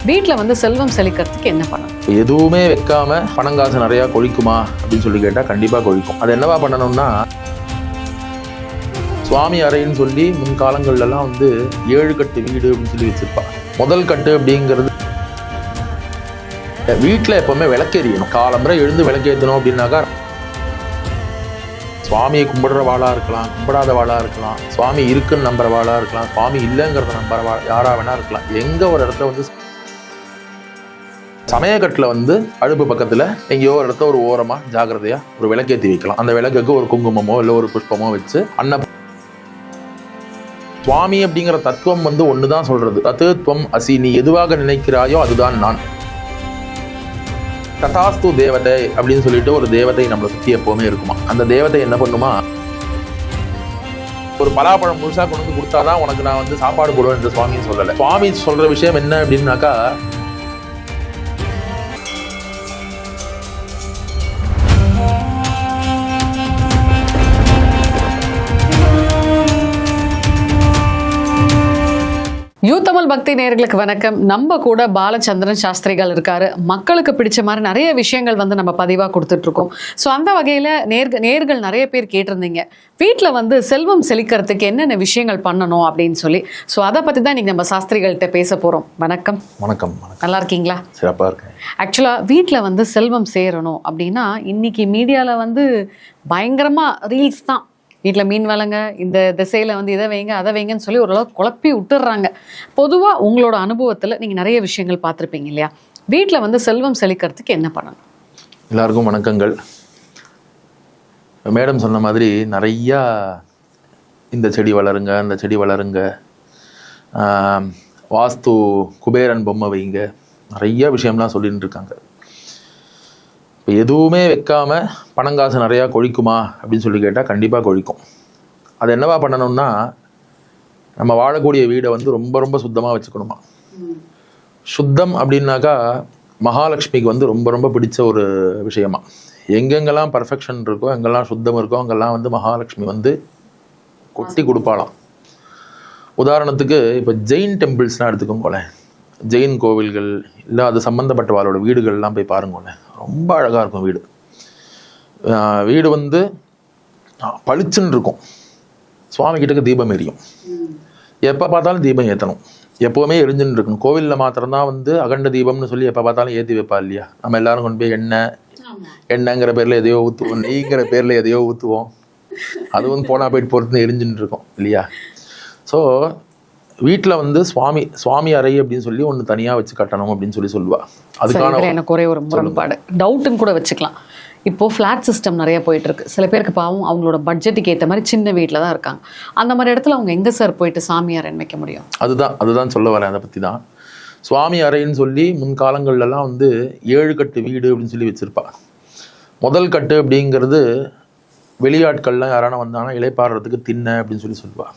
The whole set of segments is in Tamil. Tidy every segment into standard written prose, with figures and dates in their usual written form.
வீட்டில் வந்து செல்வம் செழிக்கிறதுக்கு என்ன பண்ணணும்? எதுவுமே வைக்காம பணம் காசு நிறையா கொழிக்குமா அப்படின்னு சொல்லி கேட்டால் கண்டிப்பாக கொழிக்கும். அது என்னவா பண்ணணும்னா, சுவாமி அறைன்னு சொல்லி முன்காலங்கள்லாம் வந்து 7 கட்டு வீடு அப்படின்னு சொல்லி வச்சிருப்பா. முதல் கட்டு அப்படிங்கிறது வீட்டில் எப்பவுமே விளக்கெறியணும். காலம்பரை எழுந்து விளக்கேற்றணும் அப்படின்னாக்கா சுவாமியை கும்பிடுற வாளாக இருக்கலாம், கும்பிடாத வாளாக இருக்கலாம், சுவாமி இருக்குன்னு நம்புற வாளாக இருக்கலாம், சுவாமி இல்லைங்கிறத நம்புற யாராக வேணா இருக்கலாம். எங்கே ஒரு இடத்துல வந்து சமயக்கட்டில் வந்து அடுப்பு பக்கத்தில் எங்கேயோ ஒரு இடத்த ஒரு ஓரமாக ஜாக்கிரதையாக ஒரு விளக்கேற்றி வைக்கலாம். அந்த விளக்குக்கு ஒரு குங்குமமோ இல்லை ஒரு புஷ்பமோ வச்சு சுவாமி அப்படிங்கிற தத்துவம் வந்து ஒன்று தான் சொல்றது. தத்துவம் அசி, நீ எதுவாக நினைக்கிறாயோ அதுதான் நான். ததாஸ்து தேவதை அப்படின்னு சொல்லிட்டு ஒரு தேவதை நம்மளை சுற்றி எப்பவுமே இருக்குமா. அந்த தேவதை என்ன பண்ணுமா, ஒரு பலாப்பழம் முழுசா கொண்டு வந்து கொடுத்தாதான் உனக்கு நான் வந்து சாப்பாடு போடுவேன் என்று சுவாமின்னு சொல்லலை. சுவாமி சொல்ற விஷயம் என்ன அப்படின்னாக்கா, யூ தமிழ் பக்தி நேயர்களுக்கு வணக்கம். நம்ம கூட பாலச்சந்திரன் சாஸ்திரிகள் இருக்காரு. மக்களுக்கு பிடிச்ச மாதிரி நிறைய விஷயங்கள் வந்து நம்ம பதிவாக கொடுத்துட்டு இருக்கோம். ஸோ அந்த வகையில் நேர்கள் நிறைய பேர் கேட்டிருந்தீங்க, வீட்டில் வந்து செல்வம் செழிக்கிறதுக்கு என்னென்ன விஷயங்கள் பண்ணணும் அப்படின்னு சொல்லி. ஸோ அதை பற்றி தான் இன்னைக்கு நம்ம சாஸ்திரிகள்கிட்ட பேச போகிறோம். வணக்கம். வணக்கம். நல்லா இருக்கீங்களா? சிறப்பாக இருக்கேன். ஆக்சுவலாக வீட்டில் வந்து செல்வம் சேரணும் அப்படின்னா இன்னைக்கு மீடியாவில் வந்து பயங்கரமாக ரீல்ஸ் தான். வீட்டில் மீன் வளங்க, இந்த திசையில் வந்து இதை வைங்க அதை வைங்கன்னு சொல்லி ஓரளவு குழப்பி விட்டுடுறாங்க. பொதுவாக உங்களோட அனுபவத்தில் நீங்கள் நிறைய விஷயங்கள் பார்த்துருப்பீங்க இல்லையா? வீட்டில் வந்து செல்வம் செழிக்கிறதுக்கு என்ன பண்ணணும்? எல்லாருக்கும் வணக்கங்கள். மேடம் சொன்ன மாதிரி நிறையா இந்த செடி வளருங்க, அந்த செடி வளருங்க, வாஸ்து குபேரன் பொம்மை வைங்க, நிறைய விஷயம்லாம் சொல்லிட்டு இருக்காங்க. இப்போ எதுவுமே வைக்காம பணம் காசு நிறையா கொழிக்குமா அப்படின்னு சொல்லி கேட்டால் கண்டிப்பாக கொழிக்கும். அது என்னவா பண்ணணும்னா, நம்ம வாழக்கூடிய வீடை வந்து ரொம்ப ரொம்ப சுத்தமாக வச்சுக்கணுமா. சுத்தம் அப்படின்னாக்கா மகாலட்சுமிக்கு வந்து ரொம்ப ரொம்ப பிடிச்ச ஒரு விஷயமா. எங்கெங்கெல்லாம் பர்ஃபெக்ஷன் இருக்கோ, எங்கெல்லாம் சுத்தம் இருக்கோ, அங்கெல்லாம் வந்து மகாலட்சுமி வந்து கொட்டி கொடுப்பாளாம். உதாரணத்துக்கு இப்போ ஜெயின் டெம்பிள்ஸ்லாம் எடுத்துக்கோங்களேன். ஜெயின் கோவில்கள் இல்லை அது சம்மந்தப்பட்டவாளோட வீடுகள்லாம் போய் பாருங்களேன். ரொம்ப அழகாக இருக்கும் வீடு. வீடு வந்து பளிச்சுன்னு இருக்கும். சுவாமி கிட்டக்கு தீபம் எரியும். எப்போ பார்த்தாலும் தீபம் ஏற்றணும், எப்போவுமே எரிஞ்சுன்னு இருக்கணும். கோவிலில் மாத்திரம்தான் வந்து அகண்ட தீபம்னு சொல்லி எப்போ பார்த்தாலும் ஏற்றி வைப்பா இல்லையா? நம்ம எல்லாரும் கொண்டு போய் எண்ணெய்ங்கிற பேரில் எதையோ ஊற்றுவோம், நெய்ங்கிற பேரில் எதையோ ஊற்றுவோம். அதுவும் போனால் போயிட்டு போகிறது எரிஞ்சுன்னு இருக்கும் இல்லையா? ஸோ வீட்டில் வந்து சுவாமி அறை அப்படின்னு சொல்லி ஒன்று தனியாக வச்சு கட்டணும் அப்படின்னு சொல்லி சொல்லுவா. அதுக்கான எனக்கு ஒரே ஒரு முரண்பாடு, டவுட்டுன்னு கூட வச்சுக்கலாம். இப்போது ஃப்ளாட் சிஸ்டம் நிறைய போயிட்டு இருக்கு. சில பேருக்கு பாவம் அவங்களோட பட்ஜெட்டுக்கு ஏற்ற மாதிரி சின்ன வீட்டில் தான் இருக்காங்க. அந்த மாதிரி இடத்துல அவங்க எங்கே சார் போயிட்டு சாமி அறைன்னு வைக்க முடியும்? அதுதான் சொல்ல வரேன். அதை பற்றி தான். சுவாமி அறைன்னு சொல்லி முன்காலங்கள்லாம் வந்து 7 கட்டு வீடு அப்படின்னு சொல்லி வச்சுருப்பா. முதல் கட்டு அப்படிங்கிறது வெளியாட்கள்லாம் யாரான வந்தாங்கன்னா இலைப்பாடுறதுக்கு திண்ணை அப்படின்னு சொல்லி சொல்லுவாள்.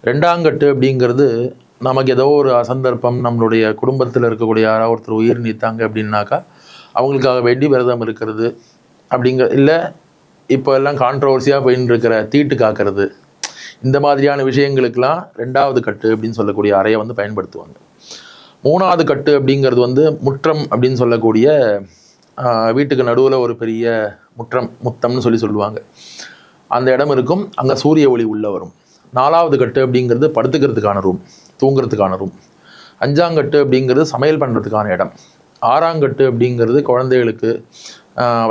2ஆம் கட்டு அப்படிங்கிறது நமக்கு ஏதோ ஒரு அசந்தர்ப்பம், நம்மளுடைய குடும்பத்தில் இருக்கக்கூடிய யாராவது ஒருத்தர் உயிர் நீத்தாங்க அப்படின்னாக்கா அவங்களுக்காக வேண்டி விரதம் இருக்கிறது இல்லை இப்போ எல்லாம் கான்ட்ரவர்சியாக போயின்னு இருக்கிற தீட்டு காக்கிறது, இந்த மாதிரியான விஷயங்களுக்கெல்லாம் 2ஆவது கட்டு அப்படின்னு சொல்லக்கூடிய அறையை வந்து பயன்படுத்துவாங்க. 3ஆவது கட்டு அப்படிங்கிறது வந்து முற்றம் அப்படின்னு சொல்லக்கூடிய வீட்டுக்கு நடுவில் ஒரு பெரிய முத்தம்னு சொல்லுவாங்க. அந்த இடம் இருக்கும். அங்கே சூரிய ஒளி உள்ளே வரும். 4ஆவது கட்டு அப்படிங்கிறது படுத்துக்கிறதுக்கான ரூம், தூங்குறதுக்கான ரூம். 5ஆம் கட்டு அப்படிங்கிறது சமையல் பண்ணுறதுக்கான இடம். 6ஆம் கட்டு அப்படிங்கிறது குழந்தைகளுக்கு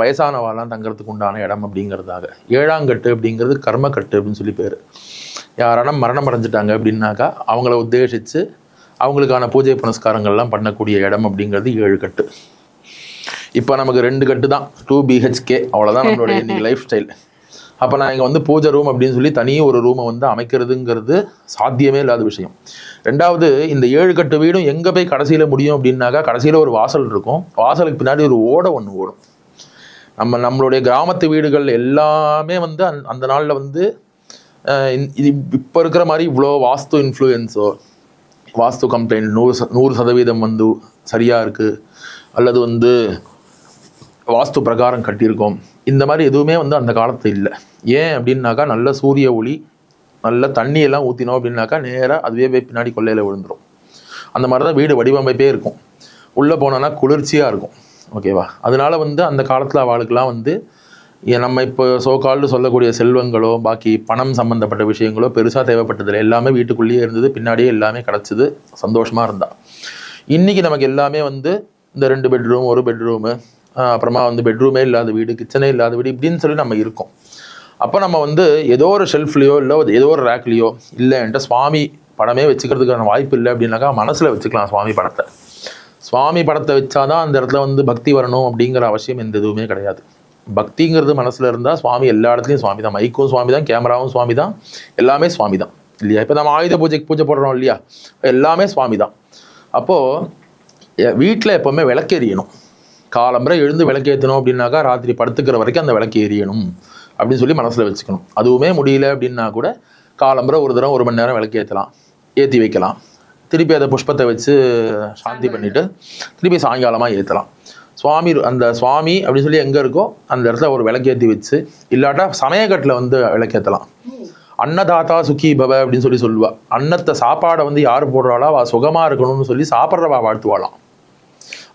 வயசானவாலாம் தங்கிறதுக்கு உண்டான இடம் அப்படிங்கிறதாக. 7ஆம் கட்டு அப்படிங்கிறது கர்மக்கட்டு அப்படின்னு சொல்லி பேர். யாரான மரணம் அடைஞ்சிட்டாங்க அப்படின்னாக்கா அவங்கள உத்தேசித்து அவங்களுக்கான பூஜை புனஸ்காரங்கள்லாம் பண்ணக்கூடிய இடம் அப்படிங்கிறது 7 கட்டு. இப்போ நமக்கு 2 கட்டு தான், 2 BHK, அவ்வளோதான் நம்மளுடைய இன்னைக்கு லைஃப் ஸ்டைல். அப்போ நான் இங்கே வந்து பூஜை ரூம் அப்படின்னு சொல்லி தனியாக ஒரு ரூமை வந்து அமைக்கிறதுங்கிறது சாத்தியமே இல்லாத விஷயம். 2வது, இந்த 7 கட்டு வீடும் எங்கே போய் கடைசியில் முடியும் அப்படின்னாக்கா கடைசியில் ஒரு வாசல் இருக்கும். வாசலுக்கு பின்னாடி ஒரு ஓடை ஒன்று ஓடும். நம்மளுடைய கிராமத்து வீடுகள் எல்லாமே வந்து அந்த நாளில் வந்து இது இப்போ இருக்கிற மாதிரி இவ்வளோ வாஸ்து இன்ஃப்ளூயன்ஸோ வாஸ்து கம்ப்ளைண்ட் 100% வந்து சரியாக இருக்குது அல்லது வந்து வாஸ்து பிரகாரம் கட்டியிருக்கோம், இந்த மாதிரி எதுவுமே வந்து அந்த காலத்தில் இல்லை. ஏன் அப்படின்னாக்கா நல்ல சூரிய ஒளி, நல்ல தண்ணியெல்லாம் ஊற்றினோம் அப்படின்னாக்கா நேராக அதுவே போய் பின்னாடி கொள்ளையில் விழுந்துடும். அந்த மாதிரி தான் வீடு வடிவமைப்பே இருக்கும். உள்ளே போனோன்னா குளிர்ச்சியாக இருக்கும். ஓகேவா? அதனால வந்து அந்த காலத்தில் அவளுக்கெல்லாம் வந்து நம்ம இப்போ சோகால்டு சொல்லக்கூடிய செல்வங்களோ பாக்கி பணம் சம்மந்தப்பட்ட விஷயங்களோ பெருசாக தேவைப்பட்டதில்லை. எல்லாமே வீட்டுக்குள்ளேயே இருந்தது, பின்னாடியே எல்லாமே கிடச்சிது, சந்தோஷமாக இருந்தா. இன்றைக்கி நமக்கு எல்லாமே வந்து இந்த 2 பெட்ரூம் 1 பெட்ரூமு, அப்புறமா வந்து பெட்ரூமே இல்லாத வீடு, கிச்சனே இல்லாத வீடு இப்படின்னு சொல்லி நம்ம இருக்கோம். அப்போ நம்ம வந்து ஏதோ ஒரு ஷெல்ஃப்லேயோ இல்லை ஏதோ ஒரு ரேக்லேயோ இல்லை என்கிட்ட சுவாமி படமே வச்சுக்கிறதுக்கான வாய்ப்பு இல்லை அப்படின்னாக்கா மனசில் வச்சுக்கலாம் சுவாமி படத்தை. சுவாமி படத்தை வச்சாதான் அந்த இடத்துல வந்து பக்தி வரணும் அப்படிங்கிற அவசியம் எந்த இதுவுமே கிடையாது. பக்திங்கிறது மனசில் இருந்தால் சுவாமி எல்லா இடத்துலையும் சுவாமி தான். மைக்கும் சுவாமி தான், கேமராவும் சுவாமி தான், எல்லாமே சுவாமி தான் இல்லையா? இப்போ நம்ம ஆயுத பூஜைக்கு பூஜை போடுறோம் இல்லையா, எல்லாமே சுவாமி தான். அப்போது வீட்டில் எப்போவுமே விளக்கு எரியணும். காலம்பரை எழுந்து விளக்கு ஏற்றணும் அப்படின்னாக்கா ராத்திரி படுத்துக்கிற வரைக்கும் அந்த விளக்கு எரியணும் அப்படின்னு சொல்லி மனசில் வச்சுக்கணும். அதுவுமே முடியல அப்படின்னா கூட காலம்பரை ஒரு தடவை 1 மணி நேரம் விளக்கு ஏற்றலாம், ஏற்றி வைக்கலாம். திருப்பி அதை புஷ்பத்தை வச்சு சாந்தி பண்ணிவிட்டு திருப்பி சாயங்காலமாக ஏற்றலாம். அந்த சுவாமி அப்படின்னு சொல்லி எங்கே இருக்கோ அந்த இடத்துல ஒரு விளக்கேற்றி வச்சு, இல்லாட்டா சமயக்கட்டில் வந்து விளக்கேற்றலாம். அன்னதாத்தா சுக்கி பவ அப்படின்னு சொல்லி சொல்லுவா. அன்னத்தை சாப்பாடை வந்து யார் போடுறாளோ அவள் சுகமாக இருக்கணும்னு சொல்லி சாப்பிட்றவா வாழ்த்துவாளாம்.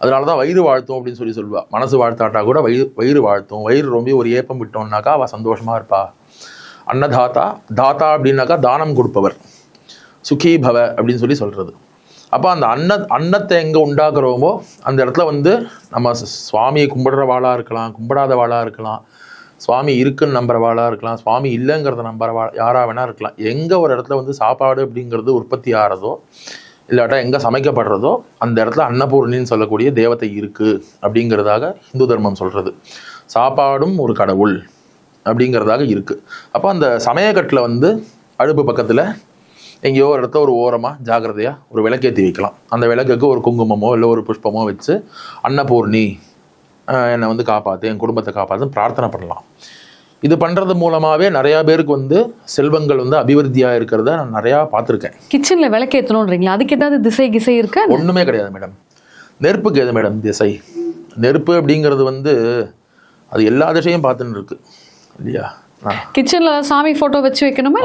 அதனால தான் வயிறு வாழ்த்தும் அப்படின்னு சொல்லி சொல்லுவா. மனசு வாழ்த்தாட்டா கூட வயிறு வாழ்த்தும். வயிறு ரொம்ப ஒரு ஏப்பம் விட்டோம்னாக்கா அவள் சந்தோஷமாக இருப்பா. அன்னதாத்தா, தாத்தா அப்படின்னாக்கா தானம் கொடுப்பவர், சுகி பவ அப்படின்னு சொல்லி சொல்கிறது. அப்போ அந்த அன்னத்தை எங்கே உண்டாக்குறோமோ அந்த இடத்துல வந்து நம்ம சுவாமியை கும்பிடுறவாளாக இருக்கலாம், கும்பிடாதவாளாக இருக்கலாம், சுவாமி இருக்குன்னு நம்புறவாளாக இருக்கலாம், சுவாமி இல்லைங்கிறத நம்புறவா யாராக வேணா இருக்கலாம். எங்கே ஒரு இடத்துல வந்து சாப்பாடு அப்படிங்கிறது உற்பத்தி ஆகிறதோ இல்லாட்டா எங்கே சமைக்கப்படுறதோ அந்த இடத்துல அன்னபூர்ணின்னு சொல்லக்கூடிய தேவதை இருக்குது அப்படிங்கிறதாக இந்து தர்மம் சொல்கிறது. சாப்பாடும் ஒரு கடவுள் அப்படிங்கிறதாக இருக்குது. அப்போ அந்த சமயக்கட்டில் வந்து அடுப்பு பக்கத்தில் எங்கேயோ ஒரு இடத்துல ஒரு ஓரமாக ஜாக்கிரதையாக ஒரு விளக்கேற்றி வைக்கலாம். அந்த விளக்குக்கு ஒரு குங்குமமோ இல்லை ஒரு புஷ்பமோ வச்சு அன்னபூர்ணி என்னை வந்து காப்பாற்று, என் குடும்பத்தை காப்பாற்றுன்னு பிரார்த்தனை பண்ணலாம். இது பண்ணுறது மூலமாகவே நிறையா பேருக்கு வந்து செல்வங்கள் வந்து அபிவிருத்தியாக இருக்கிறத நான் நிறையா பார்த்துருக்கேன். கிச்சனில் விளக்கேற்றணுன்றீங்களா? அதுக்கு ஏதாவது திசை இருக்கா? ஒன்றுமே கிடையாது மேடம். நெருப்புக்கு எது மேடம் திசை? நெருப்பு அப்படிங்கிறது வந்து அது எல்லா திசையும் பார்த்துன்னு இருக்கு இல்லையா? கிச்சனில் சாமி ஃபோட்டோ வச்சு வைக்கணுமா?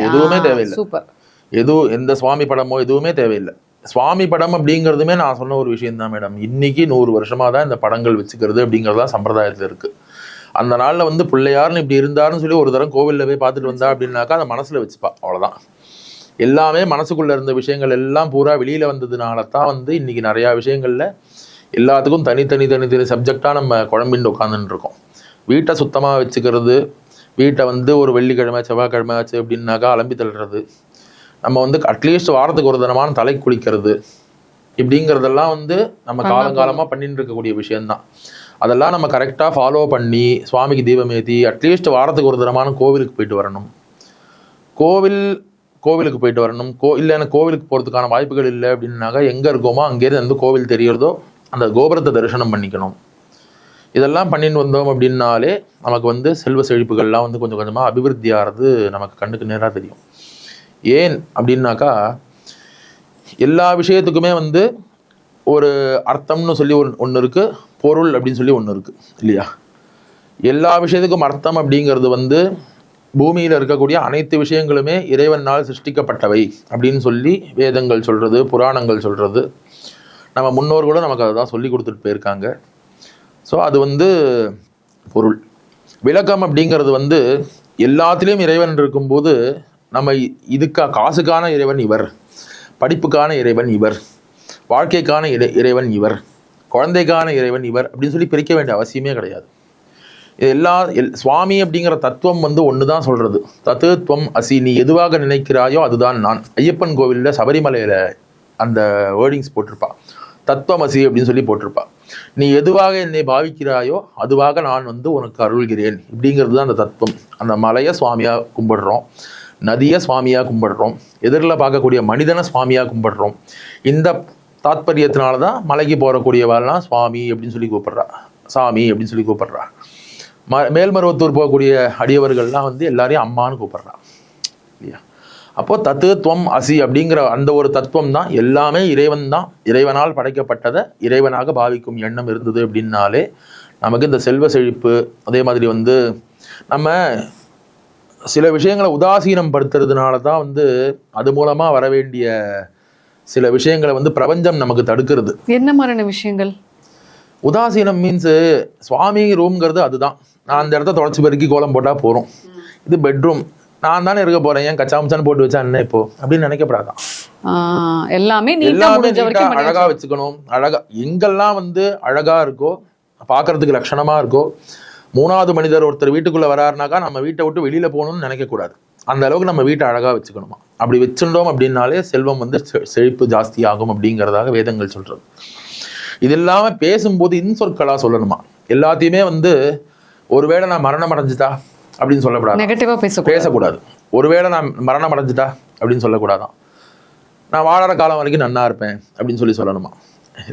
எதுவுமே தேவையில்லை. சூப்பர். எந்த சுவாமி படமோ எதுவுமே தேவையில்லை. சுவாமி படம் அப்படிங்கிறதுமே நான் சொன்ன ஒரு விஷயம் தான் மேடம். இன்னைக்கு 100 வருஷமாக தான் இந்த படங்கள் வச்சுக்கிறது அப்படிங்கிறது தான் சம்பிரதாயத்தில் இருக்குது. அந்த நாளில் வந்து பிள்ளையார்னு இப்படி இருந்தாருன்னு சொல்லி ஒரு தரம் கோவிலில் போய் பார்த்துட்டு வந்தா அப்படின்னாக்கா அதை மனசில் வச்சுப்பா, அவ்வளோதான். எல்லாமே மனசுக்குள்ளே இருந்த விஷயங்கள் எல்லாம் பூரா வெளியில் வந்ததுனால தான் வந்து இன்றைக்கி நிறையா விஷயங்களில் எல்லாத்துக்கும் தனி சப்ஜெக்டாக நம்ம குழம்பின்னு உட்காந்துன்னு இருக்கோம். வீட்டை சுத்தமாக வச்சுக்கிறது, வீட்டை வந்து ஒரு வெள்ளிக்கிழமை செவ்வாய்க்கிழமை ஆச்சு அப்படின்னாக்கா அலம்பி தள்ளுறது, நம்ம வந்து அட்லீஸ்ட் வாரத்துக்கு ஒரு தினமான தலை குளிக்கிறது இப்படிங்கிறதெல்லாம் வந்து நம்ம காலங்காலமாக பண்ணிட்டு இருக்கக்கூடிய விஷயந்தான். அதெல்லாம் நம்ம கரெக்டாக ஃபாலோ பண்ணி சுவாமிக்கு தீபம் ஏற்றி அட்லீஸ்ட் வாரத்துக்கு ஒரு தினமான கோவிலுக்கு போயிட்டு வரணும். கோவிலுக்கு போயிட்டு வரணும். இல்லை எனக்கு கோவிலுக்கு போகிறதுக்கான வாய்ப்புகள் இல்லை அப்படின்னாக்கா எங்கே இருக்கோமோ அங்கேயிருந்து எந்த கோவில் தெரியறதோ அந்த கோபுரத்தை தரிசனம் பண்ணிக்கணும். இதெல்லாம் பண்ணிட்டு வந்தோம் அப்படின்னாலே நமக்கு வந்து செல்வ செழிப்புகள்லாம் வந்து கொஞ்சம் கொஞ்சமாக அபிவிருத்தி ஆகிறது நமக்கு கண்ணுக்கு நேராக தெரியும். ஏன் அப்படின்னாக்கா எல்லா விஷயத்துக்குமே வந்து ஒரு அர்த்தம்னு சொல்லி ஒன்று இருக்குது, பொருள் அப்படின்னு சொல்லி ஒன்று இருக்குது இல்லையா? எல்லா விஷயத்துக்கும் அர்த்தம் அப்படிங்கிறது வந்து பூமியில் இருக்கக்கூடிய அனைத்து விஷயங்களுமே இறைவனால் சிருஷ்டிக்கப்பட்டவை அப்படின்னு சொல்லி வேதங்கள் சொல்கிறது, புராணங்கள் சொல்கிறது, நம்ம முன்னோர்களும் நமக்கு அதை தான் சொல்லி கொடுத்துட்டு போயிருக்காங்க. ஸோ அது வந்து பொருள். விளக்கம் அப்படிங்கிறது வந்து எல்லாத்துலேயும் இறைவன் இருக்கும்போது நம்ம காசுக்கான இறைவன் இவர், படிப்புக்கான இறைவன் இவர், வாழ்க்கைக்கான இறைவன் இவர், குழந்தைக்கான இறைவன் இவர் அப்படின்னு சொல்லி பிரிக்க வேண்டிய அவசியமே கிடையாது. இது சுவாமி அப்படிங்கிற தத்துவம் வந்து ஒன்று தான் சொல்கிறது. தத்துவம் அசி, நீ எதுவாக நினைக்கிறாயோ அதுதான் நான். ஐயப்பன் கோவிலில் சபரிமலையில் அந்த வேர்டிங்ஸ் போட்டிருப்பா, தத்துவமசி அப்படின்னு சொல்லி போட்டிருப்பா. நீ எதுவாக என்னை பாவிக்கிறாயோ அதுவாக நான் வந்து உனக்கு அருள்கிறேன் இப்படிங்கிறது தான் அந்த தத்துவம். அந்த மலையை சுவாமியாக கும்பிடுறோம், நதியை சுவாமியாக கும்பிடுறோம், எதிரில் பார்க்கக்கூடிய மனிதனை சுவாமியாக கும்பிடுறோம். இந்த தாத்பரியத்தினால தான் மலைக்கு போகக்கூடியவாள்லாம் சுவாமி அப்படின்னு சொல்லி கூப்பிட்றா, சாமி அப்படின்னு சொல்லி கூப்பிட்றா. மேல்மருவத்தூர் போகக்கூடிய அடியவர்கள்லாம் வந்து எல்லாரையும் அம்மான்னு கூப்பிட்றா இல்லையா? அப்போது தத்துவம் அசி அப்படிங்கிற அந்த ஒரு தத்துவம் தான் எல்லாமே இறைவன் தான். இறைவனால் படைக்கப்பட்டதை இறைவனாக பாவிக்கும் எண்ணம் இருந்தது அப்படின்னாலே நமக்கு இந்த செல்வ செழிப்பு, அதே மாதிரி வந்து நம்ம சில விஷயங்களை உதாசீனம் படுத்துறதுனால தான் வந்து அது மூலமாக வர வேண்டிய சில விஷயங்களை வந்து பிரபஞ்சம் நமக்கு தடுக்கிறது. என்ன மாதிரியான விஷயங்கள்? உதாசீனம் மீன்ஸ் சுவாமி ரூம்ங்கிறது அதுதான். நான் அந்த இடத்த தொடச்சி பெருக்கி கோலம் போட்டா போறோம். இது பெட்ரூம், நான் தானே இருக்க போறேன், ஏன் கச்சாமச்சான்னு போட்டு வச்சா என்ன இப்போ அப்படின்னு நினைக்கப்படாதான். எல்லாமே அழகா வச்சுக்கணும். அழகா எங்கெல்லாம் வந்து அழகா இருக்கோ, பாக்குறதுக்கு லட்சணமா இருக்கோ, 3வது மனிதர் ஒருத்தர் வீட்டுக்குள்ள வராருனாக்கா நம்ம வீட்டை விட்டு வெளியில போகணும்னு நினைக்க கூடாது. அந்த அளவுக்கு நம்ம வீட்டை அழகா வச்சுக்கணுமா. அப்படி வச்சுட்டோம் அப்படின்னாலே செல்வம் வந்து செழிப்பு ஜாஸ்தி ஆகும் அப்படிங்கிறதாக வேதங்கள் சொல்றது. இது இல்லாம பேசும்போது இன்சொற்களா சொல்லணுமா. எல்லாத்தையுமே வந்து ஒருவேளை நான் மரணம் அடைஞ்சிட்டா அப்படின்னு சொல்லக்கூடாது, நெகட்டிவா பேசக்கூடாது. ஒருவேளை நான் மரணம் அடைஞ்சிட்டா அப்படின்னு சொல்லக்கூடாதான். நான் வாழற காலம் வரைக்கும் நன்னா இருப்பேன் அப்படின்னு சொல்லணுமா.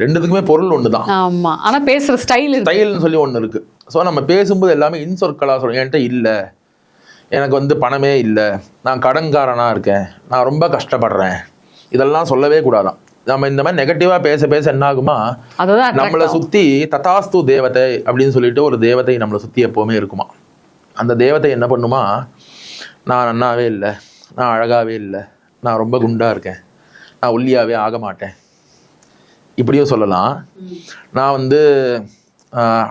ரெண்டுத்துக்குமே பொருள் ஒண்ணுதான். ஆமா, ஆனா பேசுற ஸ்டைல்னு சொல்லி ஒண்ணு இருக்கு. ஸோ நம்ம பேசும்போது எல்லாமே இன்சொற்களா சொல்லணும். என்கிட்ட இல்லை, எனக்கு வந்து பணமே இல்லை, நான் கடன்காரனா இருக்கேன், நான் ரொம்ப கஷ்டப்படுறேன், இதெல்லாம் சொல்லவே கூடாதான். நம்ம இந்த மாதிரி நெகட்டிவா பேச பேச என்ன ஆகுமா, நம்மளை சுத்தி ததாஸ்து தேவதை அப்படின்னு சொல்லிட்டு ஒரு தேவதை நம்மளை சுத்தி எப்பவுமே இருக்குமா. அந்த தேவதை என்ன பண்ணுமா, நான் நன்னாவே இல்லை, நான் அழகாவே இல்லை, நான் ரொம்ப குண்டா இருக்கேன், நான் ஒல்லியாவே ஆக மாட்டேன், இப்படியும் சொல்லலாம். நான் வந்து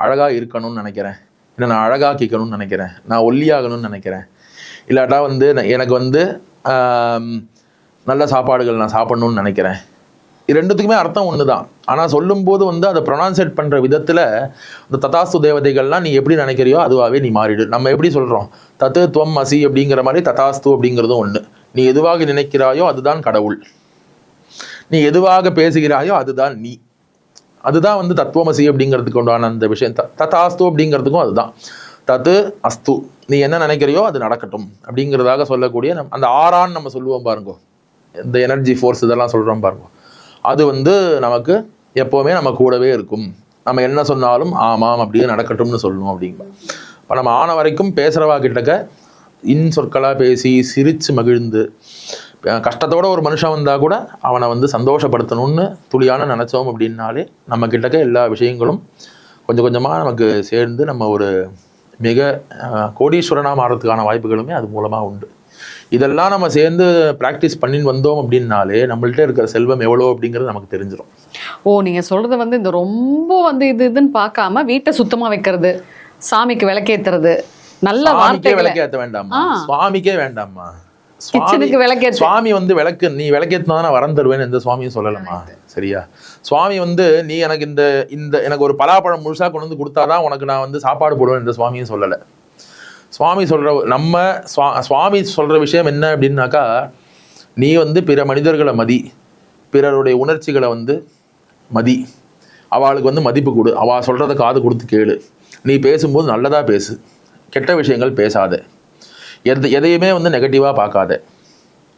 அழகா இருக்கணும்னு நினைக்கிறேன், இல்லை நான் அழகாக்கிக்கணும்னு நினைக்கிறேன், நான் ஒல்லியாகணும்னு நினைக்கிறேன், இல்லாட்டா வந்து எனக்கு வந்து நல்ல சாப்பாடுகள் நான் சாப்பிடணும்னு நினைக்கிறேன். இது ரெண்டுத்துக்குமே அர்த்தம் ஒன்று தான். ஆனால் சொல்லும்போது வந்து அதை ப்ரொனவுன்சேட் பண்ணுற விதத்தில் இந்த ததாஸ்து தேவதைகள்லாம் நீ எப்படி நினைக்கிறியோ அதுவாகவே நீ மாறிடு. நம்ம எப்படி சொல்கிறோம், தத்து துவம் அசி அப்படிங்கிற மாதிரி ததாஸ்து அப்படிங்கிறதும் ஒன்று. நீ எதுவாக நினைக்கிறாயோ அதுதான் கடவுள், நீ எதுவாக பேசுகிறாயோ அதுதான் நீ. அதுதான் வந்து தத்துவமசி அப்படிங்கிறதுக்கு உண்டான அந்த விஷயம். ததாஸ்து அப்படிங்கிறதுக்கும் அதுதான். தத்து அஸ்து, நீ என்ன நினைக்கிறியோ அது நடக்கட்டும் அப்படிங்கிறதாக சொல்லக்கூடிய அந்த ஆறான்னு நம்ம சொல்லுவோம் பாருங்க, இந்த எனர்ஜி ஃபோர்ஸ் இதெல்லாம் சொல்கிறோம் பாருங்க, அது வந்து நமக்கு எப்போவுமே நம்ம கூடவே இருக்கும். நம்ம என்ன சொன்னாலும் ஆமாம் அப்படியே நடக்கட்டும்னு சொல்லணும் அப்படிங்க. இப்போ நம்ம ஆன வரைக்கும் பேசுகிறவா கிட்டக்க இன்சொற்களாக பேசி சிரித்து மகிழ்ந்து, கஷ்டத்தோட ஒரு மனுஷன் வந்தால் கூட அவனை வந்து சந்தோஷப்படுத்தணும்னு துளியான நினச்சோம் அப்படின்னாலே நம்ம கிட்டக்க எல்லா விஷயங்களும் கொஞ்சம் கொஞ்சமாக நமக்கு சேர்ந்து நம்ம ஒரு மிக கோடீஸ்வரனாக மாறதுக்கான வாய்ப்புகளுமே அது மூலமாக உண்டு. இதெல்லாம் நம்ம சேர்ந்து ப்ராக்டிஸ் பண்ணின்னு வந்தோம் அப்படின்னாலே நம்மள்ட்ட இருக்கிற செல்வம் எவ்வளோ அப்படிங்கிறது நமக்கு தெரிஞ்சிடும். நீங்கள் சொல்கிறது வந்து இந்த ரொம்ப வந்து இதுன்னு பார்க்காம வீட்டை சுத்தமாக வைக்கிறது, சாமிக்கு விளக்கேற்றுறது, நல்ல வார்த்தைகளை விளக்கேற்ற வேண்டாமா, சுவாமிக்கே வேண்டாமா, சுவாமி வந்து விளக்கு நீ விளக்கேற்றினா நான் வரம் தருவேன்னு எந்த சுவாமியும் சொல்லலாமா. சரியா, சுவாமி வந்து நீ எனக்கு இந்த எனக்கு ஒரு பலாப்பழம் முழுசா கொண்டு வந்து கொடுத்தாதான் உனக்கு நான் வந்து சாப்பாடு போடுவேன் எந்த சுவாமியும் சொல்லலை. சுவாமி சொல்ற சுவாமி சொல்ற விஷயம் என்ன அப்படின்னாக்கா, நீ வந்து பிற மனிதர்களை மதி, பிறருடைய உணர்ச்சிகளை வந்து மதி, அவளுக்கு வந்து மதிப்பு கொடு, அவள் சொல்றத காது கொடுத்து கேளு, நீ பேசும்போது நல்லதா பேசு, கெட்ட விஷயங்கள் பேசாத, எதையுமே வந்து நெகட்டிவா பார்க்காத.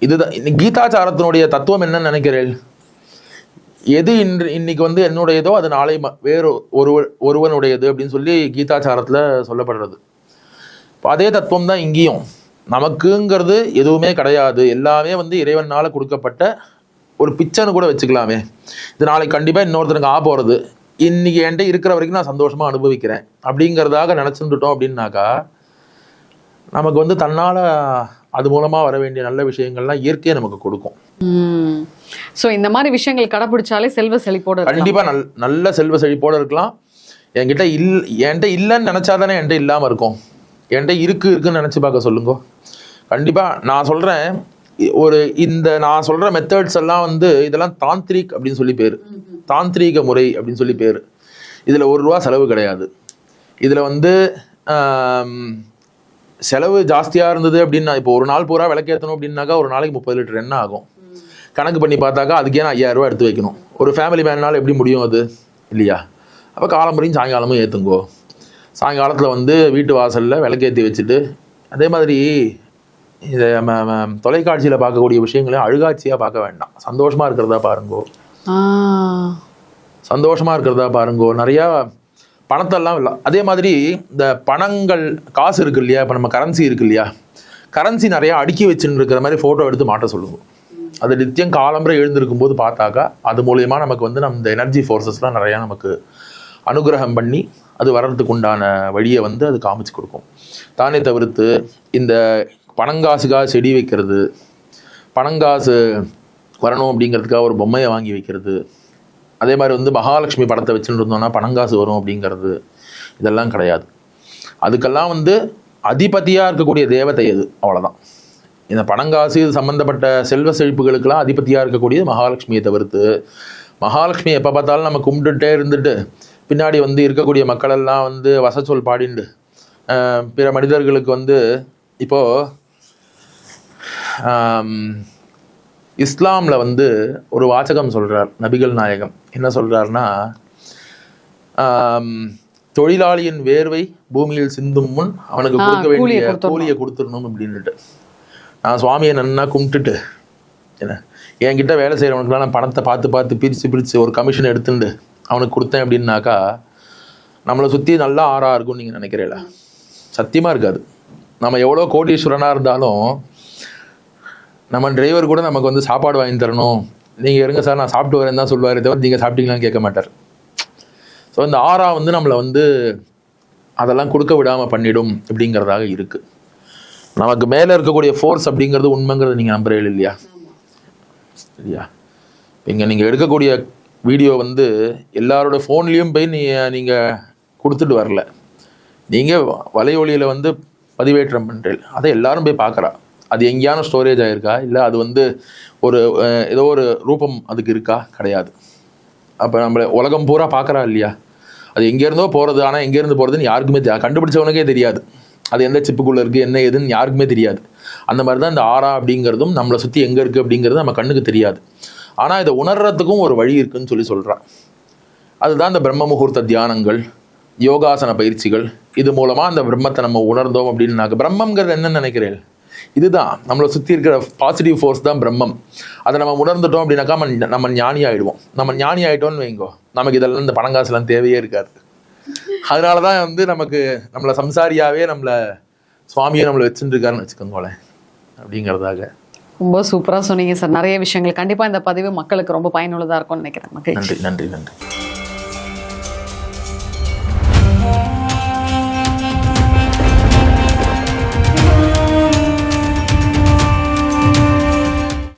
இதுதான் கீதாச்சாரத்தினுடைய தத்துவம் என்னன்னு நினைக்கிறேன். எது இன்னைக்கு வந்து என்னுடையதோ அது நாளை வேறு ஒருவனுடையது அப்படின்னு சொல்லி கீதாச்சாரத்துல சொல்லப்படுறது. அதே தத்துவம் தான் இங்கேயும். நமக்குங்கிறது எதுவுமே கிடையாது, எல்லாமே வந்து இறைவனால கொடுக்கப்பட்ட ஒரு பிச்சைன்னு கூட வச்சுக்கலாமே. இது நாளைக்கு கண்டிப்பா இன்னொருத்தருக்கு போறது, இன்னைக்கு என்கிட்ட இருக்கிற வரைக்கும் நான் சந்தோஷமா அனுபவிக்கிறேன் அப்படிங்கிறதாக நினைச்சுட்டோம் அப்படின்னாக்கா நமக்கு வந்து தன்னால அது மூலமா வர வேண்டிய நல்ல விஷயங்கள்லாம் இயற்கையை நமக்கு கொடுக்கும். ஸோ இந்த மாதிரி விஷயங்கள் கடைபிடிச்சாலே செல்வ செழிப்போட கண்டிப்பா நல்ல செல்வ செழிப்போட இருக்கலாம். என்கிட்ட என்கிட்ட இல்லைன்னு நினைச்சாதானே என்கிட்ட இல்லாம இருக்கும். என்கிட்ட இருக்குன்னு நினைச்சு பார்க்க சொல்லுங்க. கண்டிப்பா நான் சொல்றேன், நான் சொல்ற மெத்தட்ஸ் எல்லாம் வந்து இதெல்லாம் தாந்திரிக் அப்படின்னு சொல்லி பேரு, தாந்திரீக முறை அப்படின்னு சொல்லி பேரு. இதுல ₹1 செலவு கிடையாது. இதுல வந்து செலவு ஜாஸ்தியா இருந்தது அப்படின்னா, இப்போ ஒரு நாள் பூரா விளக்கேற்றணும் அப்படின்னாக்கா ஒரு நாளைக்கு 30 லிட்டர் எண்ணெய் ஆகும். கணக்கு பண்ணி பார்த்தாக்கா அதுக்கே நான் ₹5000 எடுத்து வைக்கணும். ஒரு ஃபேமிலி மேனால எப்படி முடியும் அது, இல்லையா? அப்போ காலம்பரையும் சாயங்காலமும் ஏற்றுங்கோ. சாயங்காலத்தில் வந்து வீட்டு வாசலில் விளக்கேற்றி வச்சுட்டு, அதே மாதிரி இதை தொலைக்காட்சியில் பார்க்கக்கூடிய விஷயங்களையும் அழுகாட்சியாக பார்க்க வேண்டாம், சந்தோஷமாக இருக்கிறதா பாருங்கோ. சந்தோஷமாக இருக்கிறதா பாருங்கோ. நிறையா பணத்தெல்லாம் இல்லை. அதே மாதிரி இந்த பணங்கள் காசு இருக்கு இல்லையா, இப்போ நம்ம கரன்சி இருக்கு இல்லையா, கரன்சி நிறையா அடுக்கி வச்சுன்னு இருக்கிற மாதிரி ஃபோட்டோ எடுத்து மாட்ட சொல்லுவோம். அது நித்தியம் காலம்பரை எழுந்திருக்கும் போது பார்த்தாக்கா அது மூலயமா நமக்கு வந்து நம்ம இந்த எனர்ஜி ஃபோர்ஸஸ்லாம் நிறையா நமக்கு அனுகிரகம் பண்ணி அது வர்றதுக்கு உண்டான வழியை வந்து அது காமிச்சு கொடுக்கும். தானே தவிர்த்து இந்த பணங்காசுக்காக செடி வைக்கிறது, பணங்காசு வரணும் அப்படிங்கிறதுக்காக ஒரு பொம்மையை வாங்கி வைக்கிறது, அதே மாதிரி வந்து மகாலட்சுமி படத்தை வச்சுட்டு இருந்தோம்னா பணங்காசு வரும் அப்படிங்கிறது, இதெல்லாம் கிடையாது. அதுக்கெல்லாம் வந்து அதிபதியாக இருக்கக்கூடிய தேவதை எது, அவ்வளோதான். இந்த பணங்காசு இது சம்மந்தப்பட்ட செல்வ செழிப்புகளுக்கெல்லாம் அதிபதியாக இருக்கக்கூடியது மகாலட்சுமியை தவிர்த்து, மகாலட்சுமி எப்போ பார்த்தாலும் நம்ம கும்பிட்டுட்டே இருந்துட்டு பின்னாடி வந்து இருக்கக்கூடிய மக்களெல்லாம் வந்து வசச்சொல் பாடிண்டு பிற மனிதர்களுக்கு வந்து இப்போது இஸ்லாமில் வந்து ஒரு வாசகம் சொல்கிறார் நபிகள் நாயகம். என்ன சொல்கிறாருன்னா, தொழிலாளியின் வேர்வை பூமியில் சிந்தும் முன் அவனுக்கு கொடுக்க வேண்டிய கூலியை கொடுத்துடணும் அப்படின்ட்டு. நான் சுவாமியை நன்னா கும்பிட்டுட்டு என்ன என்கிட்ட வேலை செய்கிறவனுக்குலாம் நான் பணத்தை பார்த்து பார்த்து பிரித்து ஒரு கமிஷன் எடுத்துட்டு அவனுக்கு கொடுத்தேன் அப்படின்னாக்கா நம்மளை சுற்றி நல்லா ஆறாக இருக்கும்னு நீங்கள் நினைக்கிறீங்களா? சத்தியமாக இருக்காது. நம்ம எவ்வளோ கோடீஸ்வரனாக இருந்தாலும் நம்ம டிரைவர் கூட நமக்கு வந்து சாப்பாடு வாங்கி தரணும், நீங்கள் இருங்க சார் நான் சாப்பிட்டு வரேன் தான் சொல்லுவார், தவிர நீங்கள் சாப்பிட்டீங்களான்னு கேட்க மாட்டார். ஸோ இந்த ஆறா வந்து நம்மளை வந்து அதெல்லாம் கொடுக்க விடாமல் பண்ணிடும் அப்படிங்கிறதாக இருக்குது. நமக்கு மேலே இருக்கக்கூடிய ஃபோர்ஸ் அப்படிங்கிறது உண்மைங்கிறது நீங்கள் நம்புறீங்க இல்லையா? சரியா? இங்கே நீங்கள் எடுக்கக்கூடிய வீடியோ வந்து எல்லாரோட ஃபோன்லேயும் போய் நீங்கள் கொடுத்துட்டு வரல, நீங்கள் வலையொலியில் வந்து பதிவேற்றம் பண்ணுறீங்க, அதை எல்லாரும் போய் பார்க்குறா. அது எங்கேயான ஸ்டோரேஜ் ஆகிருக்கா, இல்லை அது வந்து ஒரு ஏதோ ஒரு ரூபம் அதுக்கு இருக்கா? கிடையாது. அப்போ நம்மளை உலகம் பூரா பார்க்குறா இல்லையா? அது எங்கேருந்தோ போகிறது, ஆனால் எங்கேருந்து போகிறதுன்னு யாருக்குமே கண்டுபிடிச்சவனுக்கே தெரியாது. அது எந்த சிப்புக்குள்ளே இருக்குது என்ன ஏதுன்னு யாருக்குமே தெரியாது. அந்த மாதிரி தான் இந்த ஆறா அப்படிங்கிறதும் நம்மளை சுற்றி எங்கே இருக்குது அப்படிங்கிறது நம்ம கண்ணுக்கு தெரியாது. ஆனால் இதை உணர்றதுக்கும் ஒரு வழி இருக்குதுன்னு சொல்கிறான். அதுதான் இந்த பிரம்ம முகூர்த்த தியானங்கள், யோகாசன பயிற்சிகள். இது மூலமாக அந்த பிரம்மத்தை நம்ம உணர்ந்தோம் அப்படின்னாக்க, பிரம்மங்கிறது என்னன்னு நினைக்கிறேன், இதுதான் நம்மளை சுற்றி இருக்கிற பாசிட்டிவ் ஃபோர்ஸ் தான் பிரம்மம். அதை நம்ம உணர்ந்துட்டோம் அப்படின்னாக்கா நம்ம ஞானி ஆகிடுவோம். நம்ம ஞானி ஆகிட்டோன்னு வைங்கோ, நமக்கு இதெல்லாம் இந்த பணங்காசுலாம் தேவையே இருக்காது. அதனால தான் வந்து நம்மளை சம்சாரியாகவே நம்மளை சுவாமியை நம்மளை வச்சுட்டு இருக்காருன்னு வச்சுக்கோங்களேன் அப்படிங்கிறதாக. ரொம்ப சூப்பராக சொன்னீங்க சார். நிறைய விஷயங்கள் கண்டிப்பாக இந்த பதிவு மக்களுக்கு ரொம்ப பயனுள்ளதாக இருக்கும்னு நினைக்கிறேன். நன்றி நன்றி நன்றி.